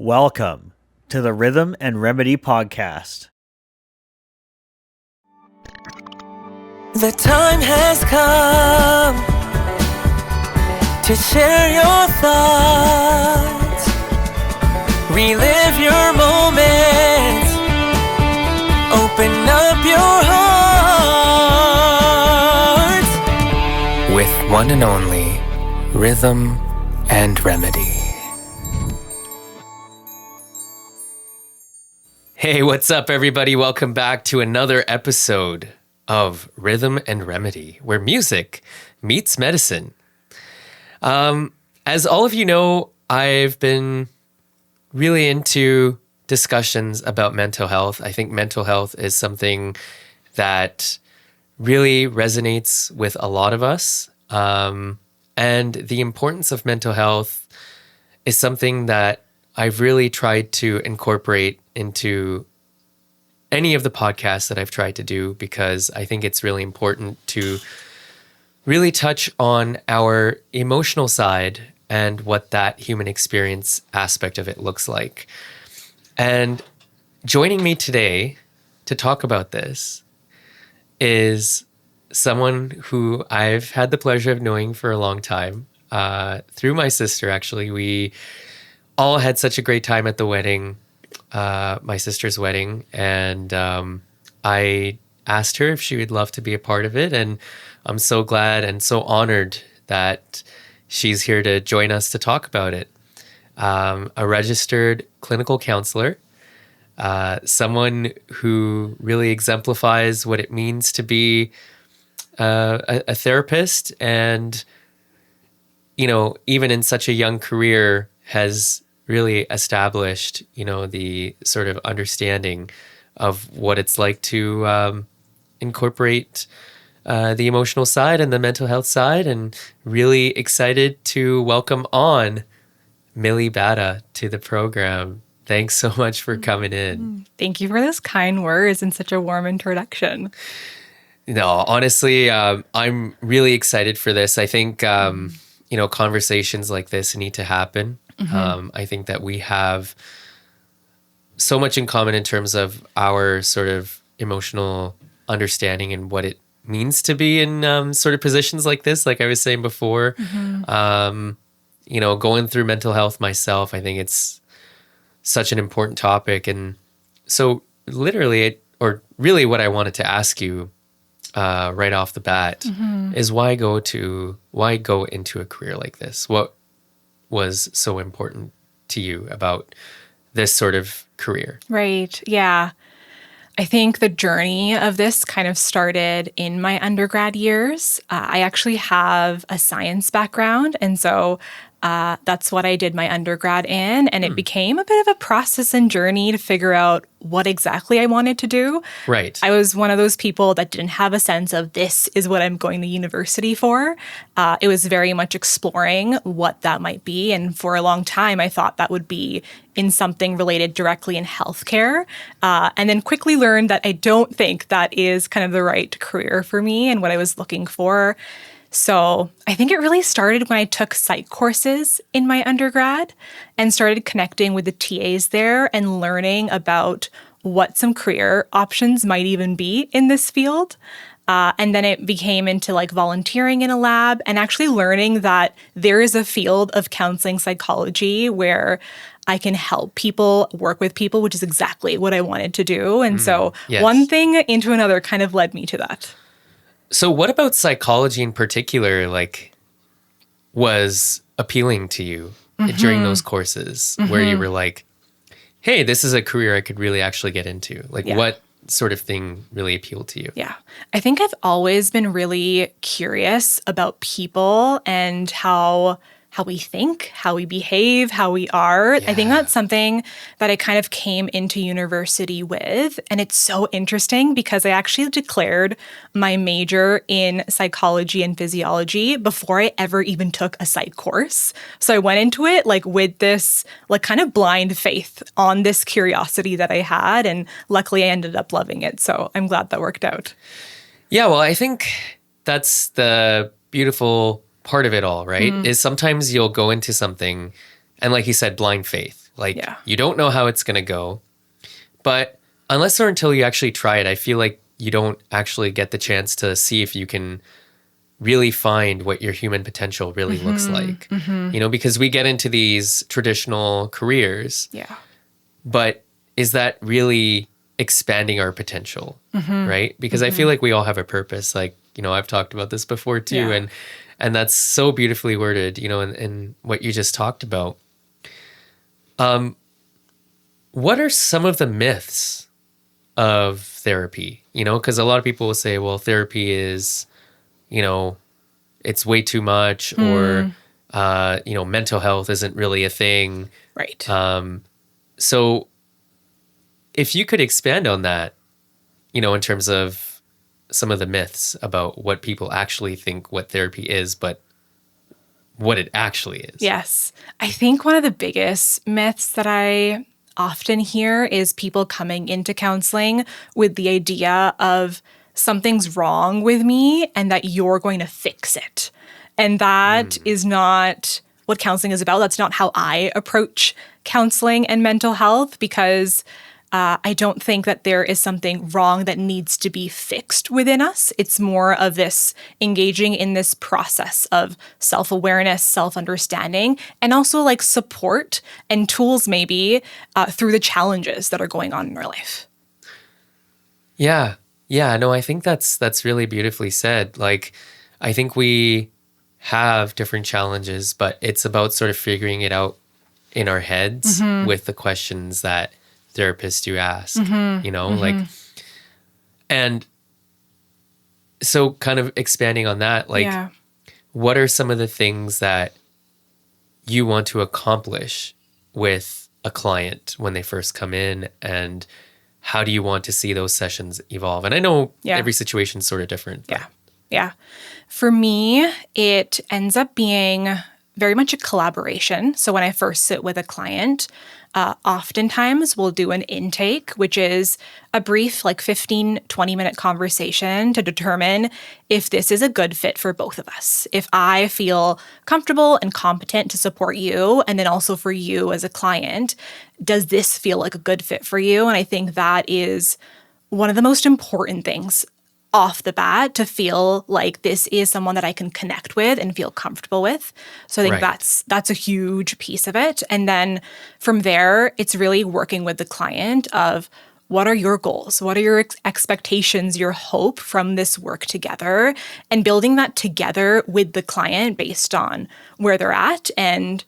Welcome to the Rhythm and Remedy podcast. The time has come to share your thoughts, relive your moments, open up your hearts with one and only Rhythm and Remedy. Hey, what's up, everybody? Welcome back to another episode of Rhythm and Remedy, where music meets medicine. As all of you know, I've been really into discussions about mental health. I think mental health is something that really resonates with a lot of us. And the importance of mental health is something that I've really tried to incorporate into any of the podcasts that I've tried to do, because I think it's really important to really touch on our emotional side and what that human experience aspect of it looks like. And joining me today to talk about this is someone who I've had the pleasure of knowing for a long time, through my sister, actually. We all had such a great time at the wedding, my sister's wedding, and I asked her if she would love to be a part of it, and I'm so glad and so honored that she's here to join us to talk about it. A registered clinical counselor, someone who really exemplifies what it means to be a therapist, and, you know, even in such a young career has really established, you know, the sort of understanding of what it's like to incorporate the emotional side and the mental health side, and really excited to welcome on Millie Batta to the program. Thanks so much for coming in. Thank you for those kind words and such a warm introduction. No, honestly, I'm really excited for this. I think, you know, conversations like this need to happen. I think that we have so much in common in terms of our sort of emotional understanding and what it means to be in sort of positions like this. Like I was saying before, you know, going through mental health myself, I think it's such an important topic. And so literally, or really what I wanted to ask you right off the bat is why go into a career like this? What was so important to you about this sort of career? Right. Yeah. I think the journey of this kind of started in my undergrad years. I actually have a science background, and so that's what I did my undergrad in, and it became a bit of a process and journey to figure out what exactly I wanted to do. Right. I was one of those people that didn't have a sense of this is what I'm going to university for. It was very much exploring what that might be, and for a long time I thought that would be in something related directly in healthcare, and then quickly learned that I don't think that is kind of the right career for me and what I was looking for. So I think it really started when I took psych courses in my undergrad and started connecting with the TAs there and learning about what some career options might even be in this field. And then it became into like volunteering in a lab and actually learning that there is a field of counseling psychology where I can help people, work with people, which is exactly what I wanted to do. And so one thing into another kind of led me to that. So what about psychology in particular, like, was appealing to you during those courses where you were like, hey, this is a career I could really actually get into? Like, what sort of thing really appealed to you? Yeah. I think I've always been really curious about people and how we think, how we behave, how we are. I think that's something that I kind of came into university with. And it's so interesting because I actually declared my major in psychology and physiology before I ever even took a psych course. So I went into it like with this like kind of blind faith on this curiosity that I had. And luckily I ended up loving it. So I'm glad that worked out. Yeah, well, I think that's the beautiful part of it all, right? Is sometimes you'll go into something and, like you said, blind faith. Like, Yeah. you don't know how it's going to go. But unless or until you actually try it, I feel like you don't actually get the chance to see if you can really find what your human potential really looks like. You know, because we get into these traditional careers, Yeah. but is that really expanding our potential, right? Because I feel like we all have a purpose. Like, you know, I've talked about this before too, Yeah. and that's so beautifully worded, you know, in what you just talked about. What are some of the myths of therapy? You know, because a lot of people will say, well, therapy is, you know, it's way too much, or, you know, mental health isn't really a thing. Right. So if you could expand on that, you know, in terms of some of the myths about what people actually think what therapy is, but what it actually is. Yes. I think one of the biggest myths that I often hear is people coming into counseling with the idea of something's wrong with me and that you're going to fix it. And that is not what counseling is about. That's not how I approach counseling and mental health, because I don't think that there is something wrong that needs to be fixed within us. It's more of this engaging in this process of self-awareness, self-understanding, and also like support and tools maybe through the challenges that are going on in our life. Yeah. Yeah. No, I think that's really beautifully said. Like, I think we have different challenges, but it's about sort of figuring it out in our heads with the questions that therapists do ask, you know, like, and so kind of expanding on that, like, Yeah. what are some of the things that you want to accomplish with a client when they first come in, and how do you want to see those sessions evolve? And I know Yeah. every situation is sort of different. But. Yeah. Yeah. For me, it ends up being very much a collaboration. So when I first sit with a client, oftentimes we'll do an intake, which is a brief, like 15, 20-minute conversation to determine if this is a good fit for both of us. If I feel comfortable and competent to support you, and then also for you as a client, does this feel like a good fit for you? And I think that is one of the most important things off the bat, to feel like this is someone that I can connect with and feel comfortable with. So I think Right. that's a huge piece of it. And then from there, it's really working with the client of what are your goals? What are your expectations, your hope from this work together, and building that together with the client based on where they're at. And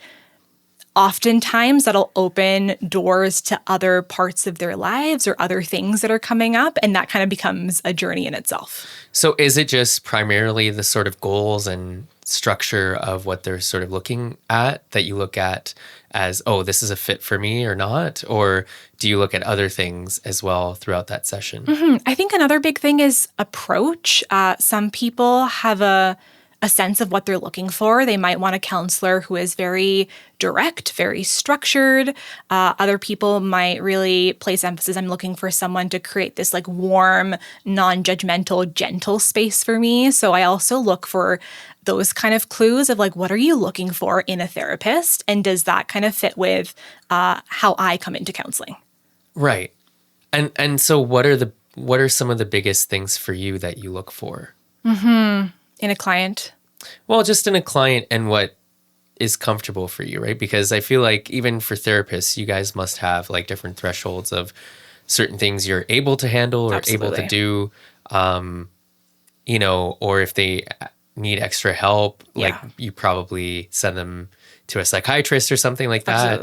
oftentimes that'll open doors to other parts of their lives or other things that are coming up. And that kind of becomes a journey in itself. So is it just primarily the sort of goals and structure of what they're sort of looking at that you look at as, oh, this is a fit for me or not? Or do you look at other things as well throughout that session? I think another big thing is approach. Some people have a sense of what they're looking for. They might want a counselor who is very direct, very structured. Other people might really place emphasis. I'm looking for someone to create this like warm, non-judgmental, gentle space for me. So I also look for those kind of clues of like, what are you looking for in a therapist? And does that kind of fit with how I come into counseling? Right. And so what are some of the biggest things for you that you look for? In a client? Well, just in a client, and what is comfortable for you, right? Because I feel like even for therapists, you guys must have like different thresholds of certain things you're able to handle or able to Absolutely. do, you know, or if they need extra help, like Yeah. you probably send them to a psychiatrist or something like that.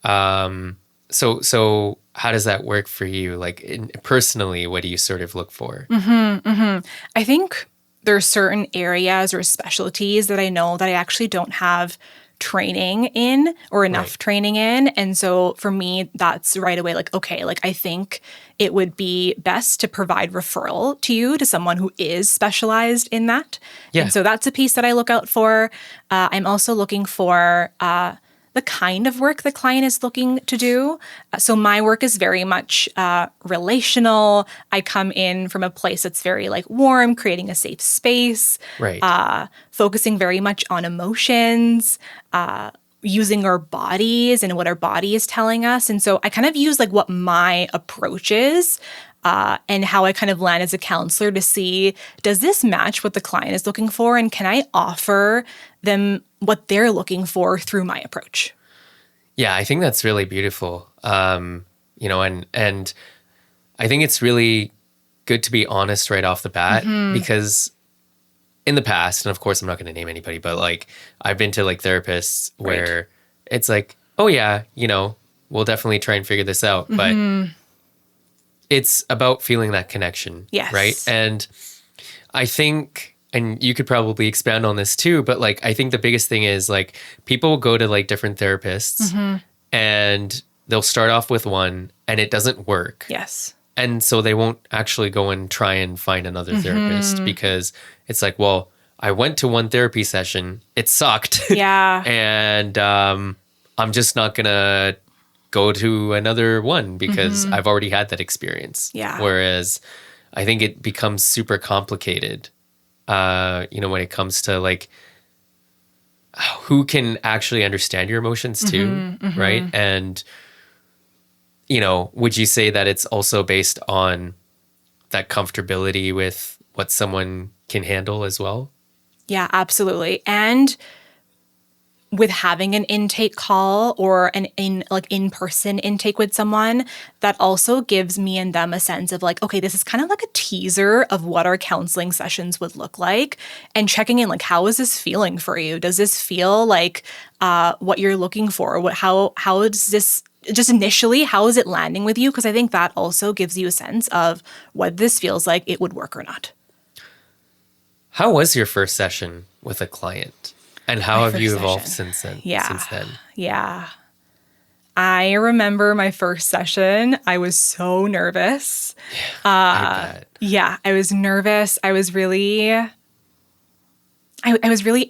Absolutely. So how does that work for you? Like personally, what do you sort of look for? I think there are certain areas or specialties that I know that I actually don't have training in or enough Right. training in. And so for me, that's right away like, okay, like I think it would be best to provide referral to you to someone who is specialized in that. Yeah. And so that's a piece that I look out for. I'm also looking for the kind of work the client is looking to do. So my work is very much relational. I come in from a place that's very like warm, creating a safe space, Right. focusing very much on emotions, using our bodies and what our body is telling us. And so I kind of use like what my approach is and how I kind of land as a counselor to see, does this match what the client is looking for? And can I offer them what they're looking for through my approach? Yeah, I think that's really beautiful. You know, and I think it's really good to be honest right off the bat because in the past, and of course I'm not going to name anybody, but like I've been to like therapists where it's like, oh yeah, you know, we'll definitely try and figure this out. But it's about feeling that connection. Yes. Right. And I think, and you could probably expand on this too, but like, I think the biggest thing is like people will go to like different therapists and they'll start off with one and it doesn't work. Yes. And so they won't actually go and try and find another therapist because it's like, well, I went to one therapy session, it sucked. Yeah. And I'm just not going to go to another one because I've already had that experience. Yeah. Whereas I think it becomes super complicated, you know, when it comes to like who can actually understand your emotions too, right? And, you know, would you say that it's also based on that comfortability with what someone can handle as well? Yeah, absolutely. And with having an intake call or an in-person intake with someone, that also gives me and them a sense of like, okay, this is kind of like a teaser of what our counseling sessions would look like, and checking in like, how is this feeling for you? Does this feel like what you're looking for? How does this just initially, how is it landing with you? Because I think that also gives you a sense of what this feels like it would work or not. How was your first session with a client? And how have you evolved since then? Yeah. I remember my first session. I was so nervous. I bet. Yeah, I was nervous. I was really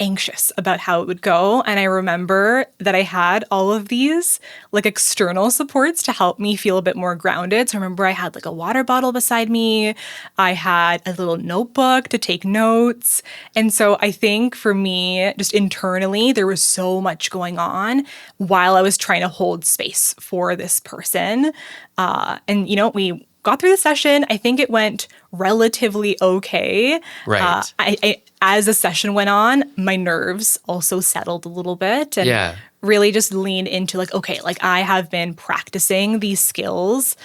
anxious about how it would go. And I remember that I had all of these like external supports to help me feel a bit more grounded. So I remember I had like a water bottle beside me. I had a little notebook to take notes. And so I think for me, just internally, there was so much going on while I was trying to hold space for this person. And, you know, we got through the session. I think it went relatively okay. Right. I as the session went on, my nerves also settled a little bit and really just leaned into like, okay, like I have been practicing these skills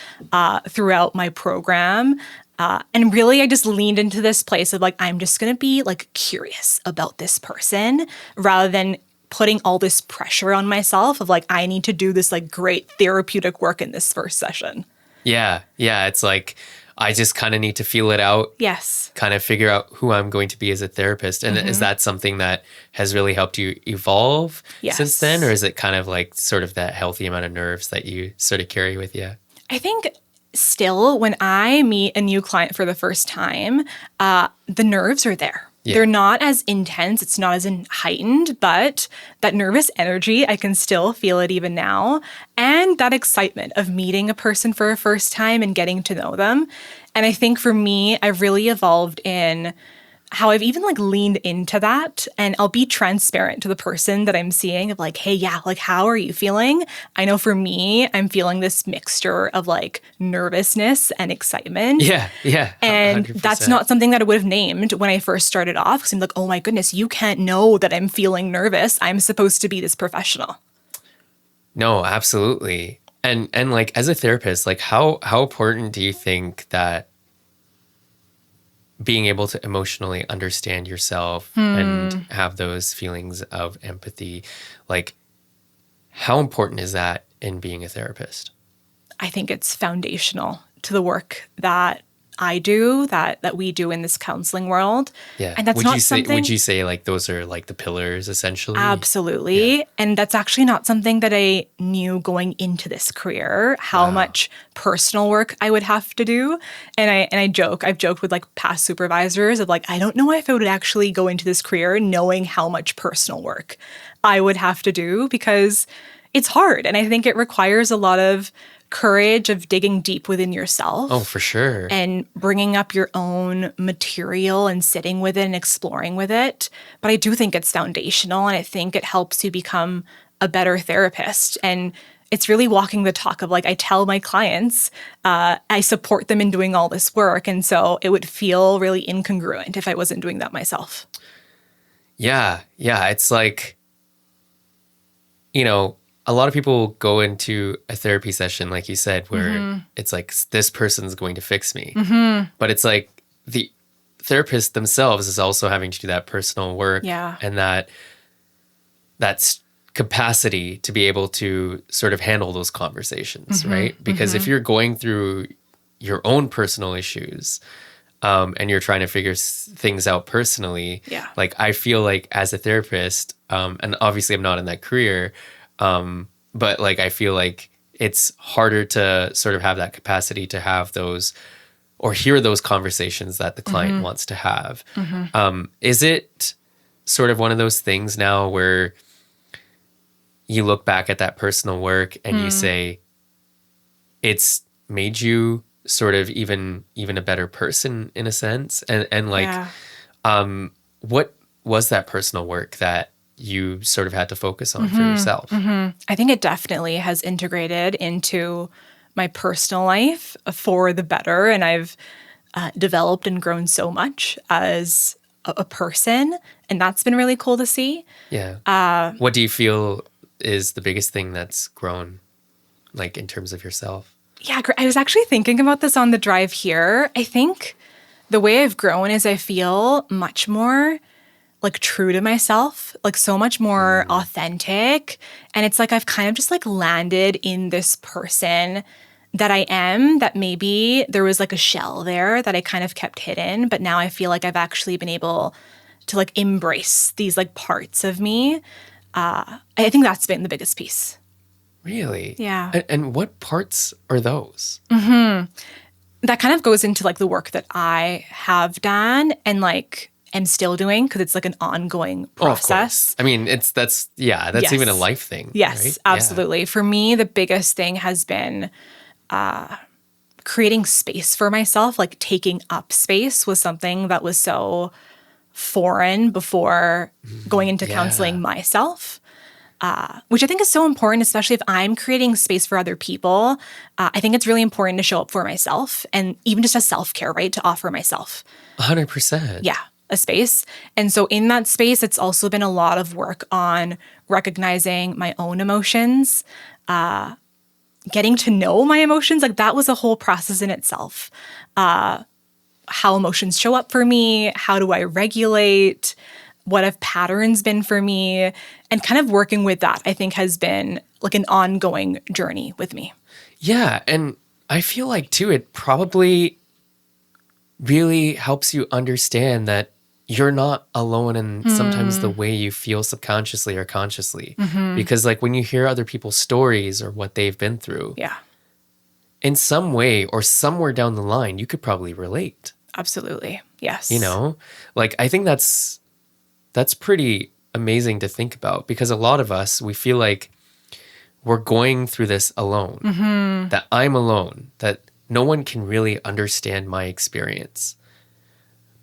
throughout my program. And really, I just leaned into this place of like, I'm just going to be like curious about this person rather than putting all this pressure on myself of like, I need to do this like great therapeutic work in this first session. Yeah. It's like, I just kind of need to feel it out. Yes. Kind of figure out who I'm going to be as a therapist. And is that something that has really helped you evolve since then? Or is it kind of like sort of that healthy amount of nerves that you sort of carry with you? I think still when I meet a new client for the first time, the nerves are there. Yeah. They're not as intense. It's not as heightened, but that nervous energy, I can still feel it even now. And that excitement of meeting a person for a first time and getting to know them. And I think for me, I've really evolved in how I've even like leaned into that, and I'll be transparent to the person that I'm seeing of like, hey, yeah, like, how are you feeling? I know for me, I'm feeling this mixture of like nervousness and excitement. Yeah. And 100%. That's not something that I would have named when I first started off, because I'm like, oh my goodness, you can't know that I'm feeling nervous. I'm supposed to be this professional. No, absolutely. And like as a therapist, like how important do you think that being able to emotionally understand yourself and have those feelings of empathy, like how important is that in being a therapist? I think it's foundational to the work that I do, that we do in this counseling world. Yeah. And that's would you say like those are like the pillars essentially? Absolutely. Yeah. And that's actually not something that I knew going into this career, how much personal work I would have to do. And I've joked with like past supervisors of like, I don't know if I would actually go into this career knowing how much personal work I would have to do, because it's hard. And I think it requires a lot of courage of digging deep within yourself. Oh, for sure. And bringing up your own material and sitting with it and exploring with it. But I do think it's foundational, and I think it helps you become a better therapist. And it's really walking the talk of like, I tell my clients, I support them in doing all this work. And so it would feel really incongruent if I wasn't doing that myself. Yeah. Yeah. It's like, you know, a lot of people go into a therapy session, like you said, where it's like, this person's going to fix me. But it's like the therapist themselves is also having to do that personal work and that's capacity to be able to sort of handle those conversations, right? Because if you're going through your own personal issues and you're trying to figure things out personally, like I feel like as a therapist, and obviously I'm not in that career, but like I feel like it's harder to sort of have that capacity to have those or hear those conversations that the client wants to have. Is it sort of one of those things now where you look back at that personal work and you say, it's made you sort of even a better person in a sense? And like, what was that personal work that you sort of had to focus on for yourself? I think it definitely has integrated into my personal life for the better. And I've developed and grown so much as a person. And that's been really cool to see. Yeah. What do you feel is the biggest thing that's grown, like in terms of yourself? Yeah, I was actually thinking about this on the drive here. I think the way I've grown is I feel much more like true to myself, like so much more authentic. And it's like I've kind of just like landed in this person that I am, that maybe there was like a shell there that I kind of kept hidden. But now I feel like I've actually been able to like embrace these like parts of me. I think that's been the biggest piece. Really? Yeah. And what parts are those? That kind of goes into like the work that I have done and like am still doing because it's like an ongoing process. I mean, that's even a life thing. Yes, right? absolutely. Yeah. For me, the biggest thing has been creating space for myself, like taking up space was something that was so foreign before going into counseling myself. Which I think is so important, especially if I'm creating space for other people. I think it's really important to show up for myself and even just as self-care, right? To offer myself 100%. Yeah, a space. And so in that space, it's also been a lot of work on recognizing my own emotions, getting to know my emotions. Like that was a whole process in itself. How emotions show up for me, how do I regulate, what have patterns been for me, and kind of working with that, I think has been like an ongoing journey with me. Yeah. And I feel like too, it probably really helps you understand that you're not alone in sometimes the way you feel subconsciously or consciously. Because like when you hear other people's stories or what they've been through, in some way or somewhere down the line, you could probably relate. Absolutely. Yes. You know, like I think that's pretty amazing to think about because a lot of us, we feel like we're going through this alone, that I'm alone, that no one can really understand my experience.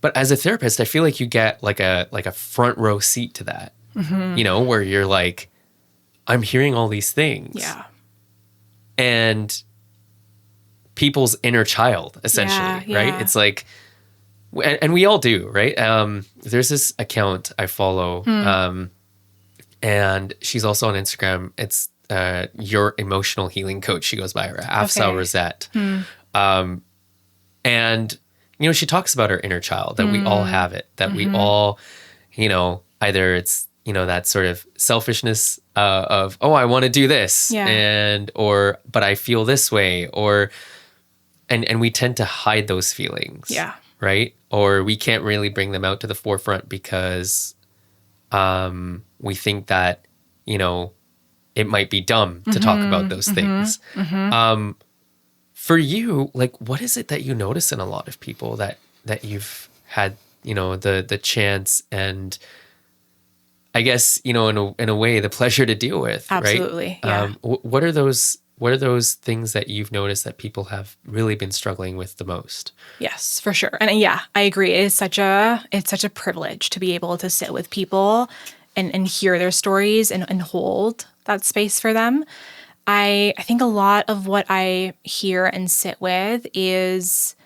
But as a therapist, I feel like you get like a front row seat to that, you know, where you're like, I'm hearing all these things. Yeah. And people's inner child, essentially, right? It's like, and we all do, right? There's this account I follow, and she's also on Instagram. It's Your Emotional Healing Coach. She goes by her, Afsa Rosette. And, you know, she talks about her inner child, that we all have it, that we all, you know, either it's, you know, that sort of selfishness of, oh, I want to do this, but I feel this way, and we tend to hide those feelings. Yeah. Right? Or we can't really bring them out to the forefront because we think that, you know, it might be dumb to talk about those things. For you, like, what is it that you notice in a lot of people that you've had, you know, the chance and I guess, you know, in a way, the pleasure to deal with, Absolutely, right? yeah. What are those things that you've noticed that people have really been struggling with the most? Yes, for sure. And yeah, I agree. It's such a privilege to be able to sit with people and hear their stories and hold that space for them. I think a lot of what I hear and sit with is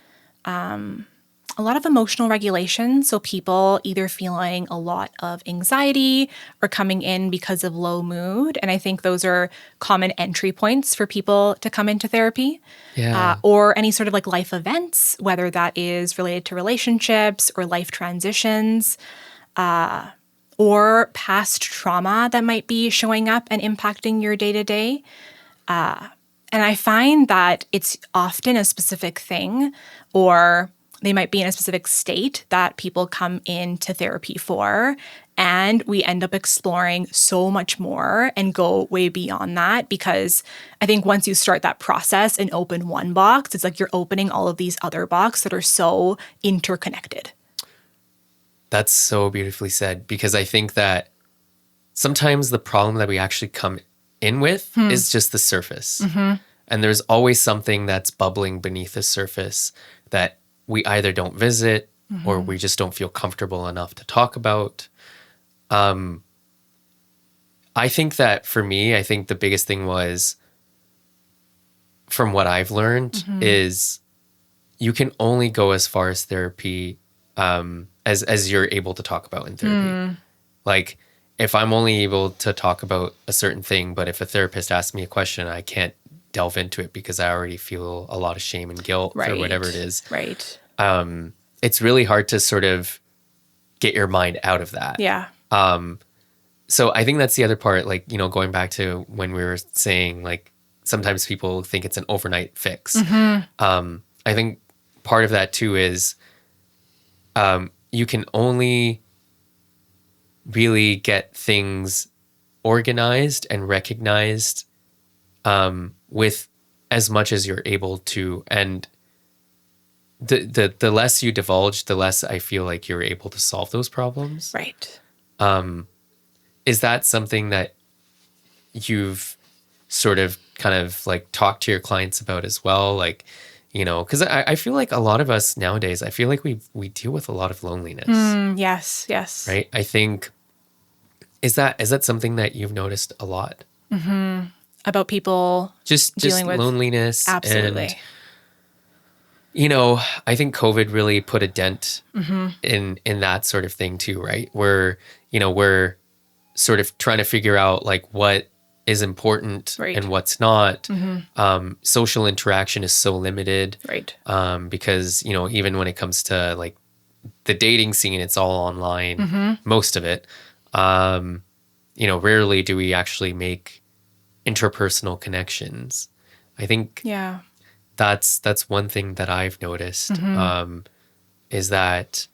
a lot of emotional regulation. So people either feeling a lot of anxiety or coming in because of low mood. And I think those are common entry points for people to come into therapy. Yeah. Or any sort of like life events, whether that is related to relationships or life transitions, or past trauma that might be showing up and impacting your day to day. And I find that it's often a specific thing, or they might be in a specific state that people come into therapy for. And we end up exploring so much more and go way beyond that, because I think once you start that process and open one box, it's like you're opening all of these other boxes that are so interconnected. That's so beautifully said, because I think that sometimes the problem that we actually come in with is just the surface. And there's always something that's bubbling beneath the surface that we either don't visit or we just don't feel comfortable enough to talk about. I think that for me, I think the biggest thing was, from what I've learned, is you can only go as far as therapy as you're able to talk about in therapy. Like, if I'm only able to talk about a certain thing, but if a therapist asks me a question, I can't delve into it because I already feel a lot of shame and guilt for whatever it is. Right. It's really hard to sort of get your mind out of that. Yeah. So I think that's the other part, like, you know, going back to when we were saying, like, sometimes people think it's an overnight fix. I think part of that too is you can only really get things organized and recognized with as much as you're able to. And the less you divulge, the less I feel like you're able to solve those problems. Right. Is that something that you've sort of kind of like talked to your clients about as well? Like, you know, because I feel like a lot of us nowadays, I feel like we deal with a lot of loneliness. Yes. Yes. Right. I think, is that something that you've noticed a lot? About people Just dealing with loneliness. Absolutely. And, you know, I think COVID really put a dent in that sort of thing too, right? Where, you know, we're sort of trying to figure out like what is important and what's not. Social interaction is so limited. Right. Because, you know, even when it comes to like the dating scene, it's all online, most of it. You know, rarely do we actually make interpersonal connections. I think that's one thing that I've noticed, is that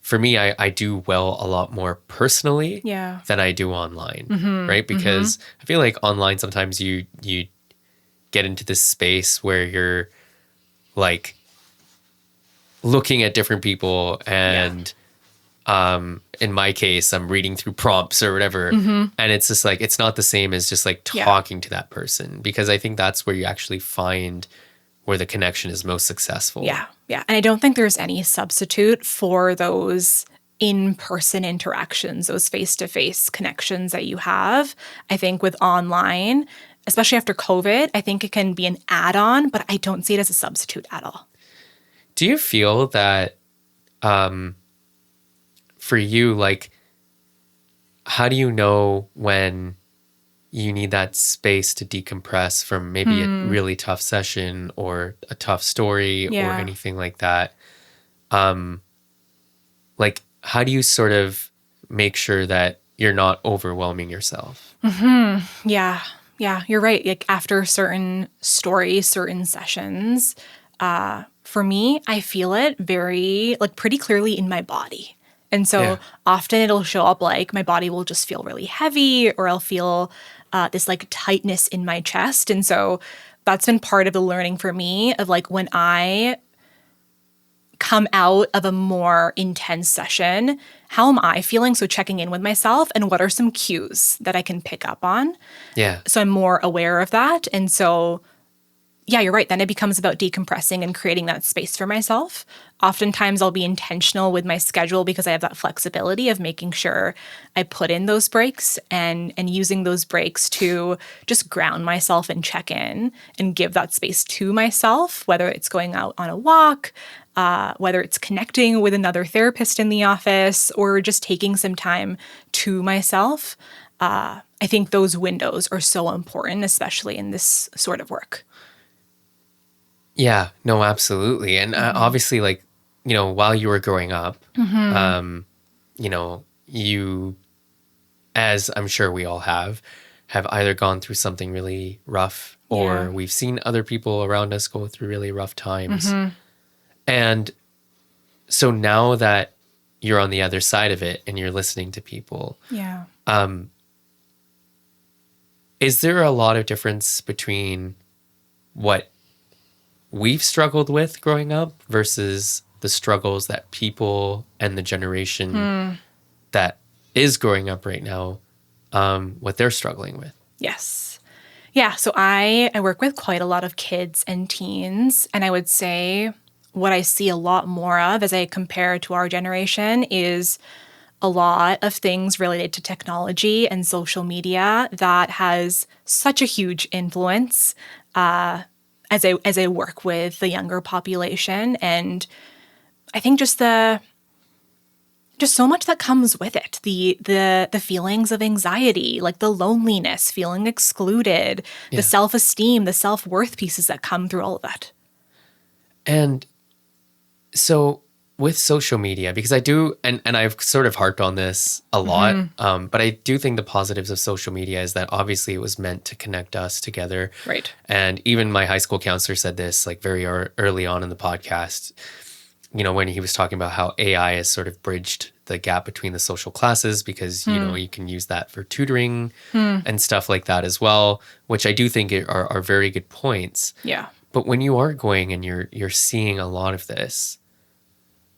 for me, I do well a lot more personally than I do online, right? Because I feel like online sometimes you get into this space where you're like looking at different people and in my case, I'm reading through prompts or whatever. And it's just like, it's not the same as just like talking to that person, because I think that's where you actually find where the connection is most successful. Yeah. Yeah. And I don't think there's any substitute for those in-person interactions, those face-to-face connections that you have. I think with online, especially after COVID, I think it can be an add-on, but I don't see it as a substitute at all. Do you feel that for you, like, how do you know when you need that space to decompress from maybe a really tough session or a tough story or anything like that? Like, how do you sort of make sure that you're not overwhelming yourself? Yeah. Yeah, you're right. Like after certain stories, certain sessions, for me, I feel it very, like pretty clearly in my body. And so often it'll show up like my body will just feel really heavy, or I'll feel this like tightness in my chest. And so that's been part of the learning for me of like when I come out of a more intense session, how am I feeling? So checking in with myself, and what are some cues that I can pick up on? Yeah. So I'm more aware of that. And so yeah, you're right. Then it becomes about decompressing and creating that space for myself. Oftentimes I'll be intentional with my schedule because I have that flexibility of making sure I put in those breaks and using those breaks to just ground myself and check in and give that space to myself, whether it's going out on a walk, whether it's connecting with another therapist in the office, or just taking some time to myself. I think those windows are so important, especially in this sort of work. Yeah, no, absolutely. And obviously, like, while you were growing up, you, as I'm sure we all have either gone through something really rough or we've seen other people around us go through really rough times. And so now that you're on the other side of it and you're listening to people, is there a lot of difference between what we've struggled with growing up versus the struggles that people and the generation that is growing up right now, what they're struggling with? Yes. Yeah. So I work with quite a lot of kids and teens, and I would say what I see a lot more of as I compare to our generation is a lot of things related to technology and social media that has such a huge influence as I work with the younger population. And I think just so much that comes with it, the feelings of anxiety, like the loneliness, feeling excluded, the self-esteem, the self-worth pieces that come through all of that. And so with social media, because I do, and I've sort of harped on this a lot, but I do think the positives of social media is that obviously it was meant to connect us together. Right. And even my high school counselor said this like very early on in the podcast, when he was talking about how AI has sort of bridged the gap between the social classes because, you can use that for tutoring and stuff like that as well, which I do think are very good points. Yeah. But when you are going and you're seeing a lot of this,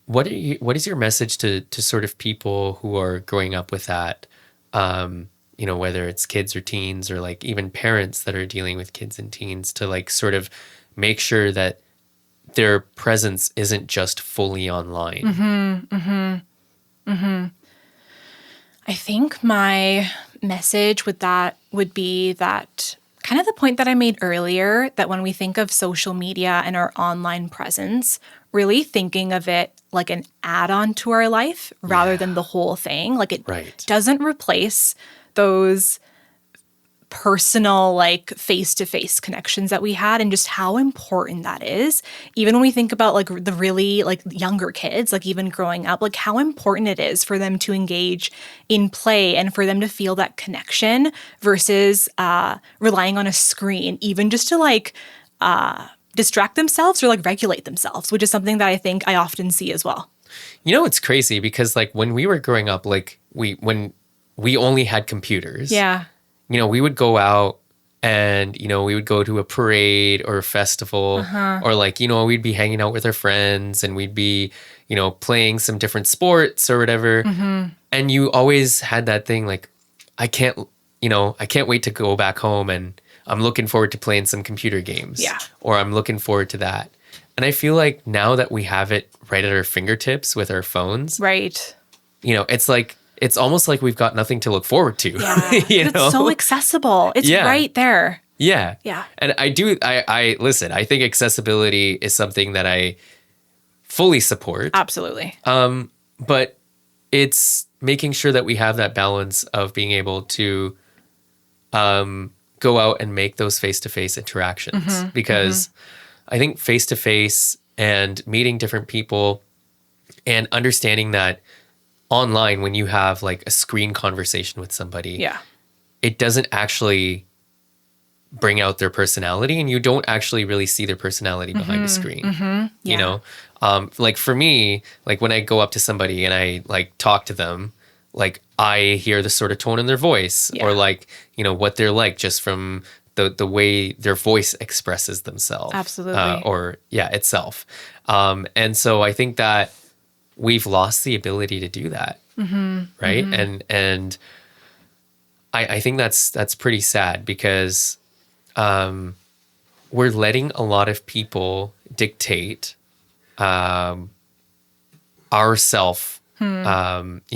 what is your message to sort of people who are growing up with that, whether it's kids or teens or like even parents that are dealing with kids and teens, to like sort of make sure that their presence isn't just fully online? I think my message with that would be that kind of the point that I made earlier, that when we think of social media and our online presence, really thinking of it like an add-on to our life rather than the whole thing. Like it doesn't replace those personal, like face-to-face connections that we had, and just how important that is. Even when we think about like the really like younger kids, like even growing up, like how important it is for them to engage in play and for them to feel that connection versus relying on a screen, even just to like distract themselves or like regulate themselves, which is something that I think I often see as well. It's crazy because like when we were growing up, like when we only had computers. Yeah. We would go out and, we would go to a parade or a festival or like, we'd be hanging out with our friends and we'd be, playing some different sports or whatever. And you always had that thing like, I can't wait to go back home and I'm looking forward to playing some computer games. Yeah. Or I'm looking forward to that. And I feel like now that we have it right at our fingertips with our phones. Right. It's like, it's almost like we've got nothing to look forward to. Yeah. It's so accessible. It's right there. Yeah. Yeah. And I listen, I think accessibility is something that I fully support. Absolutely. But it's making sure that we have that balance of being able to go out and make those face-to-face interactions. Because I think face-to-face and meeting different people and understanding that online, when you have like a screen conversation with somebody, it doesn't actually bring out their personality, and you don't actually really see their personality behind a screen. Like for me, like when I go up to somebody and I like talk to them, like I hear the sort of tone in their voice or like, what they're like just from the way their voice expresses themselves. Absolutely. Itself. And so I think that we've lost the ability to do that. Right. And I think that's pretty sad because, we're letting a lot of people dictate our self. You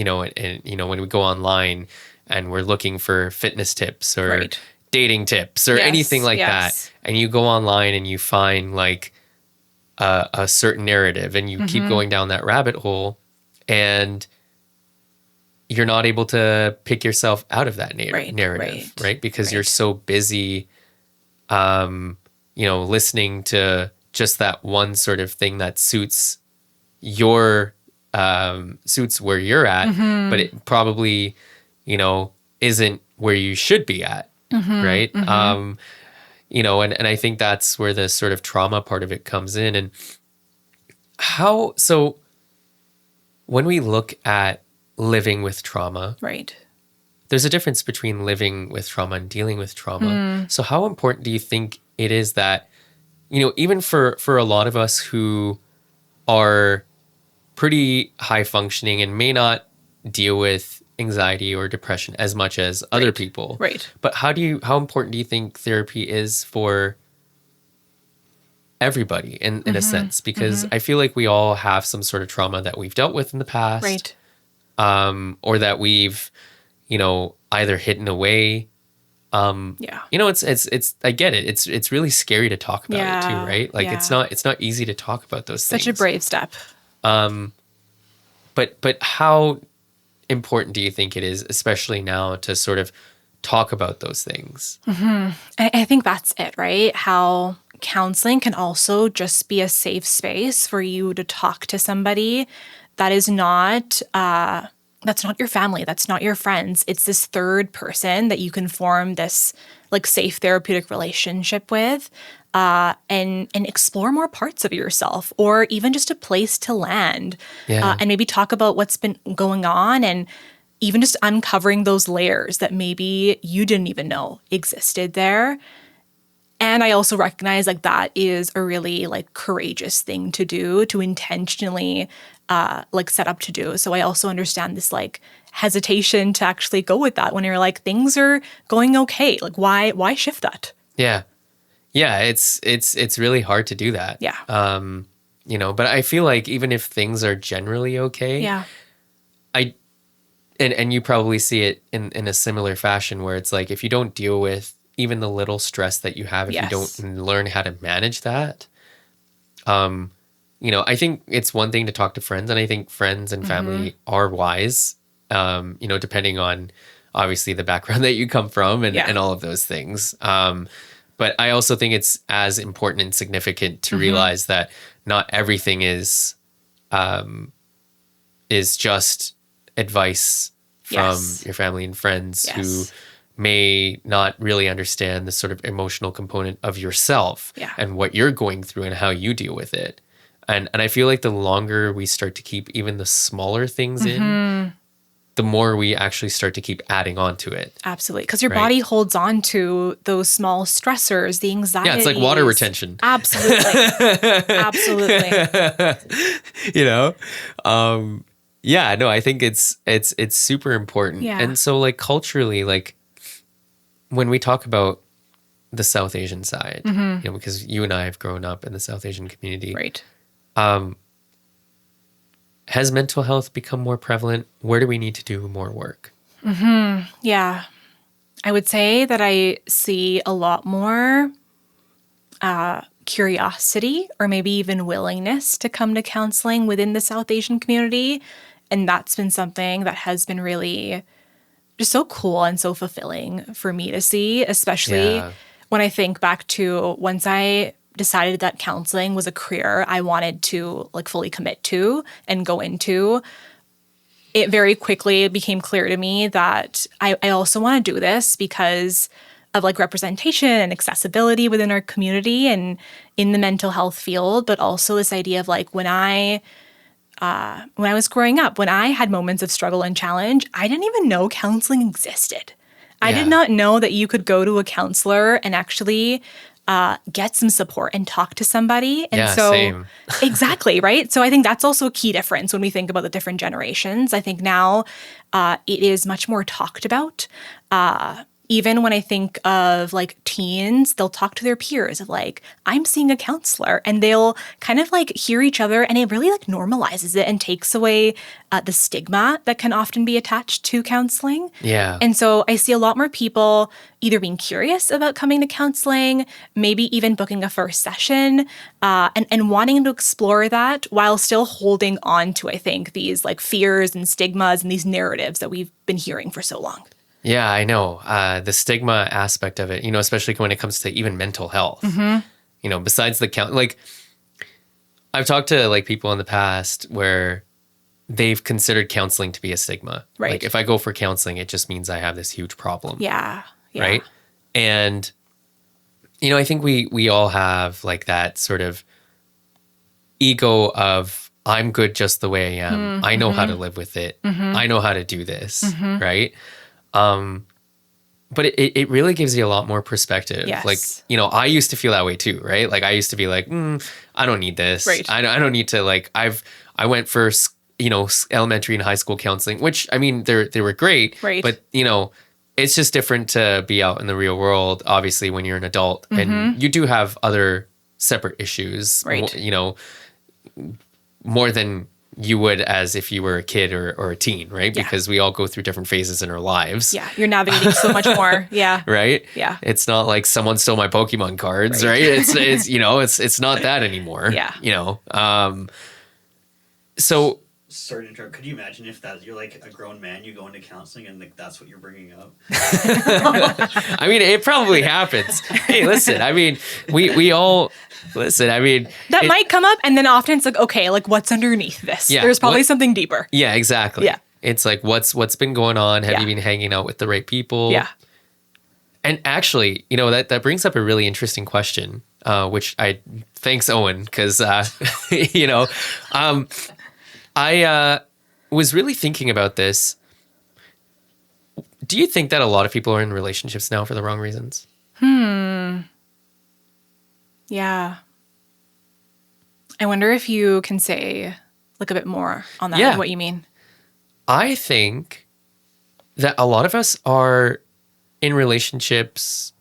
know, and you know, when we go online and we're looking for fitness tips or Right. dating tips or Yes, anything like yes. that, and you go online and you find like a certain narrative, and you keep going down that rabbit hole, and you're not able to pick yourself out of that narrative, right? Because you're so busy, you know, listening to just that one sort of thing that suits your suits where you're at, but it probably, you know, isn't where you should be at, right? You know, and I think that's where the sort of trauma part of it comes in. And so when we look at living with trauma, Right. there's a difference between living with trauma and dealing with trauma. So how important do you think it is that, you know, even for a lot of us who are pretty high functioning and may not deal with anxiety or depression as much as other people. Right. But how important do you think therapy is for everybody in a sense? Because I feel like we all have some sort of trauma that we've dealt with in the past. Right. Or that we've, you know, either hidden away. Yeah. You know, it's I get it. It's really scary to talk about it too, right? Like it's not easy to talk about those things. Such a brave step. But how important do you think it is, especially now, to sort of talk about those things? I think that's it, right? How counseling can also just be a safe space for you to talk to somebody that is not that's not your family, that's not your friends. It's this third person that you can form this like safe therapeutic relationship with, and explore more parts of yourself, or even just a place to land, and maybe talk about what's been going on, and even just uncovering those layers that maybe you didn't even know existed there. And I also recognize like that is a really like courageous thing to do, to intentionally like set up to do. So I also understand this like hesitation to actually go with that when you're like, things are going okay. Like why shift that? Yeah. Yeah. It's really hard to do that. Yeah. You know, but I feel like even if things are generally okay, Yeah. And you probably see it in a similar fashion where it's like, if you don't deal with even the little stress that you have, if you don't learn how to manage that, you know, I think it's one thing to talk to friends, and I think friends and family are wise, you know, depending on obviously the background that you come from and all of those things. But I also think it's as important and significant to realize that not everything is just advice from your family and friends who may not really understand the sort of emotional component of yourself and what you're going through and how you deal with it. And I feel like the longer we start to keep even the smaller things in, the more we actually start to keep adding on to it. Absolutely. Because your body holds on to those small stressors, the anxiety. Yeah, it's like water retention. Absolutely. Absolutely. You know? Yeah, no, I think it's super important. Yeah. And so like culturally, like when we talk about the South Asian side, you know, because you and I have grown up in the South Asian community. Right. Has mental health become more prevalent? Where do we need to do more work? Yeah. I would say that I see a lot more curiosity, or maybe even willingness to come to counseling within the South Asian community. And that's been something that has been really just so cool and so fulfilling for me to see, especially when I think back to once I decided that counseling was a career I wanted to like fully commit to and go into. It very quickly became clear to me that I also want to do this because of like representation and accessibility within our community and in the mental health field, but also this idea of like when I was growing up, when I had moments of struggle and challenge, I didn't even know counseling existed. I did not know that you could go to a counselor and actually get some support and talk to somebody. And same. Exactly, right? So I think that's also a key difference when we think about the different generations. I think now it is much more talked about. even when I think of like teens, they'll talk to their peers of like, I'm seeing a counselor, and they'll kind of like hear each other, and it really like normalizes it and takes away the stigma that can often be attached to counseling. Yeah. And so I see a lot more people either being curious about coming to counseling, maybe even booking a first session, and wanting to explore that while still holding on to, I think, these like fears and stigmas and these narratives that we've been hearing for so long. Yeah, I know. The stigma aspect of it, especially when it comes to even mental health, besides the like I've talked to like people in the past where they've considered counseling to be a stigma. Right. Like if I go for counseling, it just means I have this huge problem. Yeah. Right. And, I think we all have like that sort of ego of I'm good just the way I am. I know how to live with it. I know how to do this. Right. But it really gives you a lot more perspective. Yes. Like, I used to feel that way too, right? Like I used to be like, I don't need this. Right. I don't need to like, I went for, elementary and high school counseling, which I mean, they were great, Right. But it's just different to be out in the real world, obviously when you're an adult and you do have other separate issues, Right. More than you would as if you were a kid or a teen, right? Yeah. Because we all go through different phases in our lives. Yeah. You're navigating so much more. Yeah. Right? Yeah. It's not like someone stole my Pokemon cards, right? It's it's not that anymore. Yeah. So Sorry to interrupt. Could you imagine if that you're like a grown man, you go into counseling and like that's what you're bringing up? I mean, it probably happens. Hey, listen, I mean, we all listen, I mean, That might come up, and then often it's like, okay, like what's underneath this? Yeah, There's probably something deeper. Yeah, exactly. Yeah. It's like what's been going on? Have Yeah. you been hanging out with the right people? Yeah. And actually, that brings up a really interesting question, which thanks Owen, because I was really thinking about this. Do you think that a lot of people are in relationships now for the wrong reasons? Yeah. I wonder if you can say like a bit more on that, Yeah. what you mean. I think that a lot of us are in relationships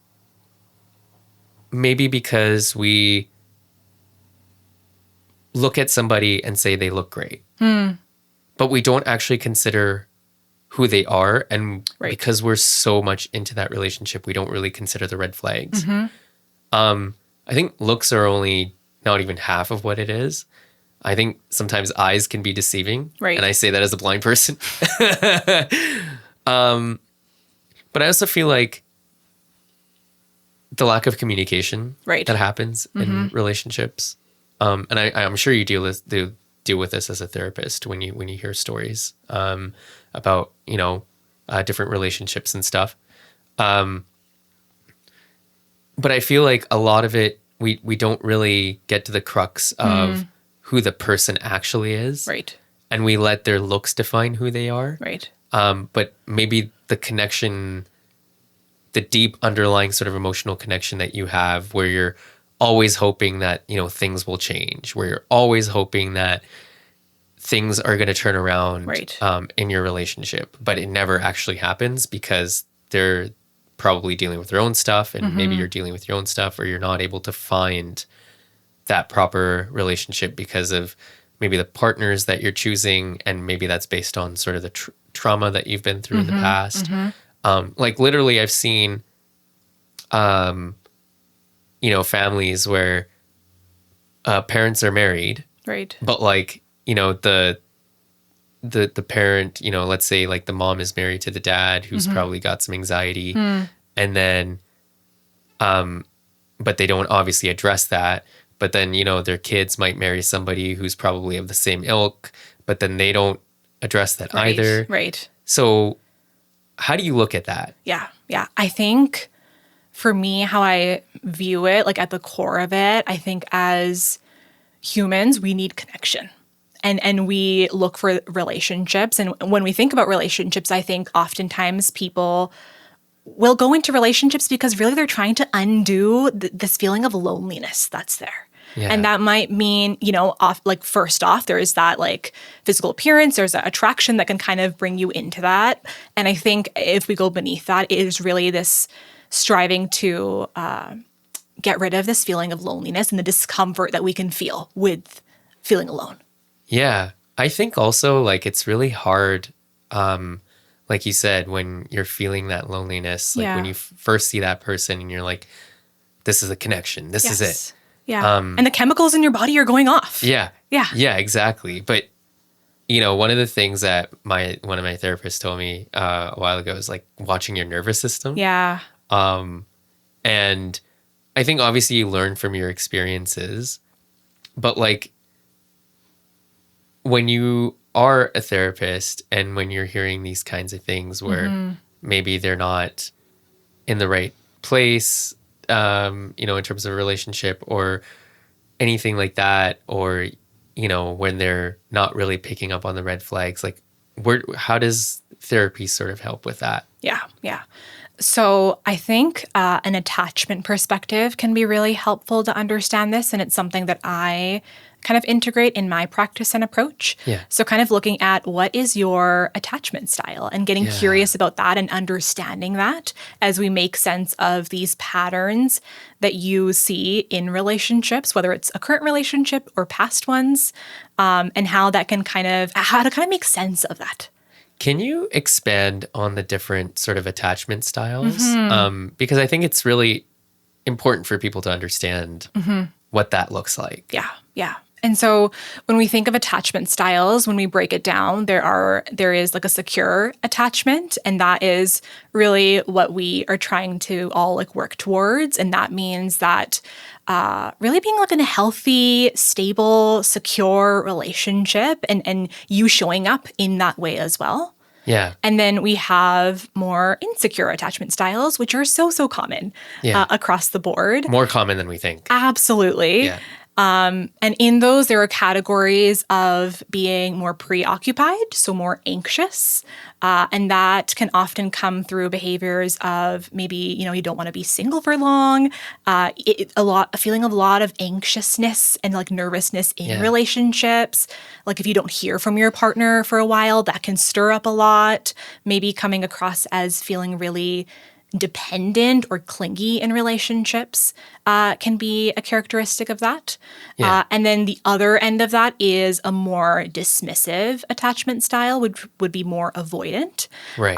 maybe because we look at somebody and say they look great. But we don't actually consider who they are. And Right. because we're so much into that relationship, we don't really consider the red flags. I think looks are only not even half of what it is. I think sometimes eyes can be deceiving. Right. And I say that as a blind person. But I also feel like the lack of communication Right. that happens in relationships. And I'm sure you deal with this as a therapist when you hear stories about different relationships and stuff. But I feel like a lot of it we don't really get to the crux of who the person actually is, Right. and we let their looks define who they are. Right. But maybe the connection, the deep underlying sort of emotional connection that you have, where you're always hoping that things will change, where you're always hoping that things are going to turn around Right. In your relationship, but it never actually happens because they're probably dealing with their own stuff, and maybe you're dealing with your own stuff, or you're not able to find that proper relationship because of maybe the partners that you're choosing, and maybe that's based on sort of the trauma that you've been through in the past. Like literally I've seen families where parents are married, Right. but like the parent, let's say like the mom is married to the dad who's probably got some anxiety, and then but they don't obviously address that. But then their kids might marry somebody who's probably of the same ilk, but then they don't address that Right. either. Right. So how do you look at that? Yeah. Yeah. I think for me, how I view it, like at the core of it, I think as humans, we need connection. And we look for relationships. And when we think about relationships, I think oftentimes people will go into relationships because really they're trying to undo this feeling of loneliness that's there. Yeah. And that might mean, first off, there is that like physical appearance, there's that attraction that can kind of bring you into that. And I think if we go beneath that, it is really this striving to get rid of this feeling of loneliness and the discomfort that we can feel with feeling alone. Yeah. I think also like it's really hard, like you said, when you're feeling that loneliness, like when you first see that person and you're like, this is a connection, this is it. Yeah. And the chemicals in your body are going off. Yeah. Yeah. Yeah, exactly. But, one of the things that one of my therapists told me a while ago is like watching your nervous system. Yeah. And I think obviously you learn from your experiences, but like when you are a therapist and when you're hearing these kinds of things where maybe they're not in the right place, in terms of a relationship or anything like that, or, when they're not really picking up on the red flags, like how does therapy sort of help with that? Yeah. Yeah. So I think an attachment perspective can be really helpful to understand this. And it's something that I kind of integrate in my practice and approach. Yeah. So kind of looking at what is your attachment style and getting curious about that and understanding that as we make sense of these patterns that you see in relationships, whether it's a current relationship or past ones, and how to kind of make sense of that. Can you expand on the different sort of attachment styles? Because I think it's really important for people to understand what that looks like. Yeah, yeah. And so when we think of attachment styles, when we break it down, there is like a secure attachment, and that is really what we are trying to all like work towards. And that means that really being like in a healthy, stable, secure relationship and you showing up in that way as well. Yeah. And then we have more insecure attachment styles, which are so common across the board. More common than we think. Absolutely. Yeah. And in those, there are categories of being more preoccupied, so more anxious. And that can often come through behaviors of maybe, you don't want to be single for long, a feeling of a lot of anxiousness and like nervousness in relationships. Like if you don't hear from your partner for a while, that can stir up a lot. Maybe coming across as feeling really dependent or clingy in relationships can be a characteristic of that. Yeah. And then the other end of that is a more dismissive attachment style, which would be more avoidant. Right.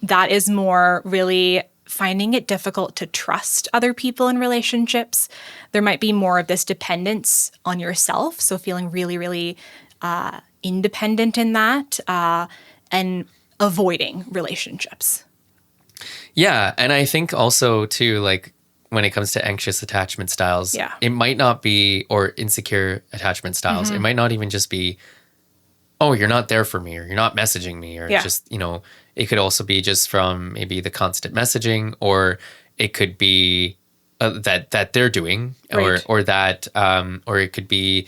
That is more really finding it difficult to trust other people in relationships. There might be more of this dependence on yourself, so feeling really, really independent in that and avoiding relationships. Yeah. And I think also too, like when it comes to anxious attachment styles, it might not be, or insecure attachment styles, it might not even just be, oh, you're not there for me, or you're not messaging me, or just, it could also be just from maybe the constant messaging, or it could be that they're doing, or that, or it could be,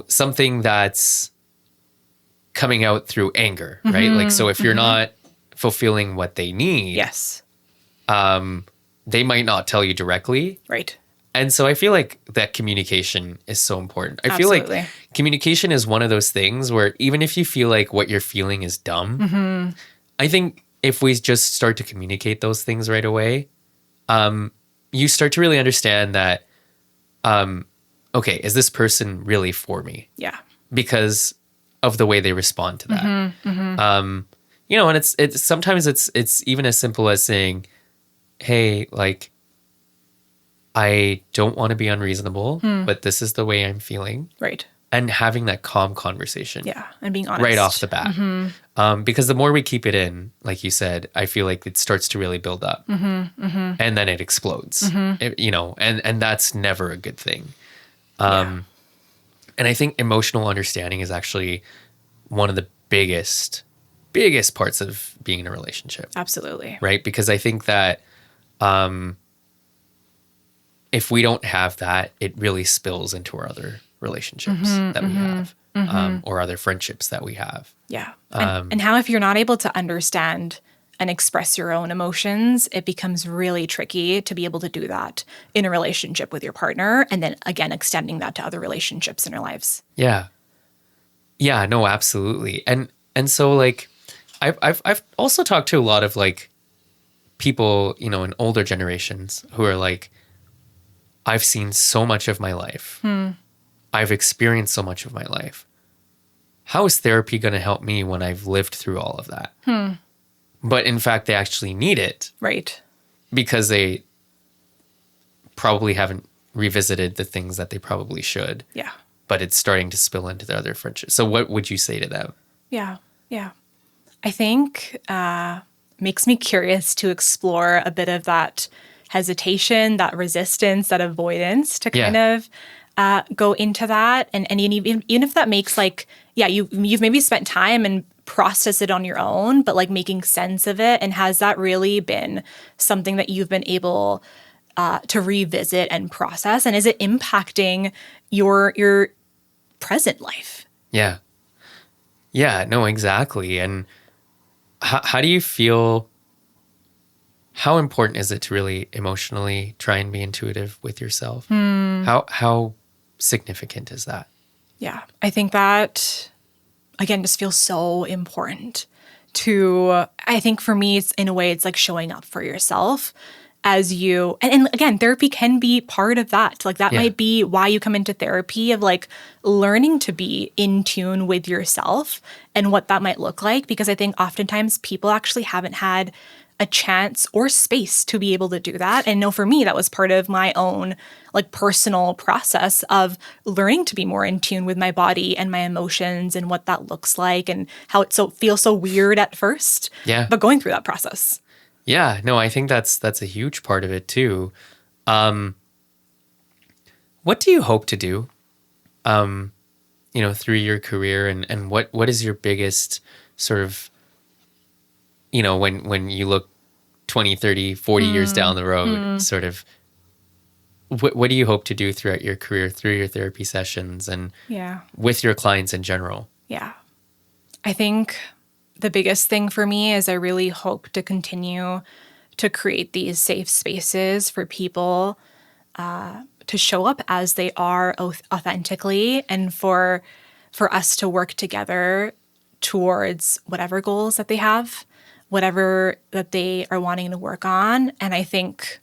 something that's coming out through anger, right? Like, so if you're not fulfilling what they need, they might not tell you directly. Right. And so I feel like that communication is so important. I feel like communication is one of those things where even if you feel like what you're feeling is dumb, I think if we just start to communicate those things right away, you start to really understand that, okay, is this person really for me? Yeah. Because of the way they respond to that. And it's sometimes it's even as simple as saying, hey, like, I don't want to be unreasonable, but this is the way I'm feeling. Right. And having that calm conversation. Yeah. And being honest. Right off the bat. Because the more we keep it in, like you said, I feel like it starts to really build up. And then it explodes. And that's never a good thing. And I think emotional understanding is actually one of the biggest parts of being in a relationship. Absolutely. Right? Because I think that if we don't have that, it really spills into our other relationships that we have, or other friendships that we have. Yeah. And how if you're not able to understand and express your own emotions, it becomes really tricky to be able to do that in a relationship with your partner. And then again, extending that to other relationships in our lives. Yeah. Yeah, no, absolutely. And so like I've also talked to a lot of like people, you know, in older generations who are like, I've seen so much of my life. I've experienced so much of my life. How is therapy going to help me when I've lived through all of that? But in fact, they actually need it. Right. Because they probably haven't revisited the things that they probably should. Yeah. But it's starting to spill into their other friendships. So what would you say to them? Yeah. Yeah. I think makes me curious to explore a bit of that hesitation, that resistance, that avoidance to kind of go into that. And even if that makes like, yeah, you've maybe spent time and process it on your own, but like making sense of it. And has that really been something that you've been able to revisit and process? And is it impacting your present life? Yeah. Yeah, no, exactly. And how do you feel, how important is it to really emotionally try and be intuitive with yourself? How significant is that? Yeah, I think that, again, just feels so important to, I think for me, it's in a way, it's like showing up for yourself as you, and again, therapy can be part of that. Like that might be why you come into therapy, of like learning to be in tune with yourself and what that might look like. Because I think oftentimes people actually haven't had a chance or space to be able to do that. And no, for me, that was part of my own like personal process of learning to be more in tune with my body and my emotions and what that looks like and how it feels so weird at first. Yeah. But going through that process. Yeah, no, I think that's a huge part of it too. What do you hope to do, through your career, and what is your biggest sort of, when you look 20, 30, 40 years down the road, sort of, what do you hope to do throughout your career, through your therapy sessions and with your clients in general? Yeah. I think the biggest thing for me is I really hope to continue to create these safe spaces for people to show up as they are authentically, and for us to work together towards whatever goals that they have, whatever that they are wanting to work on. And I think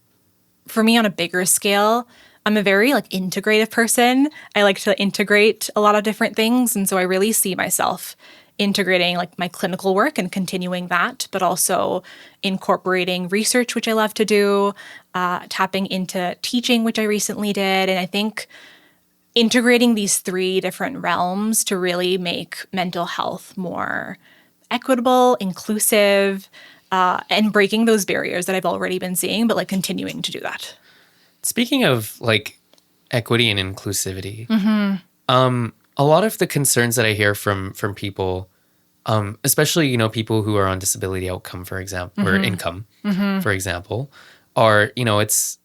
for me on a bigger scale, I'm a very like integrative person. I like to integrate a lot of different things. And so I really see myself integrating like my clinical work and continuing that, but also incorporating research, which I love to do, tapping into teaching, which I recently did. And I think integrating these three different realms to really make mental health more equitable, inclusive, and breaking those barriers that I've already been seeing, but like continuing to do that. Speaking of like equity and inclusivity, a lot of the concerns that I hear from people, especially, people who are on disability outcome, for example, or income, for example, are, it's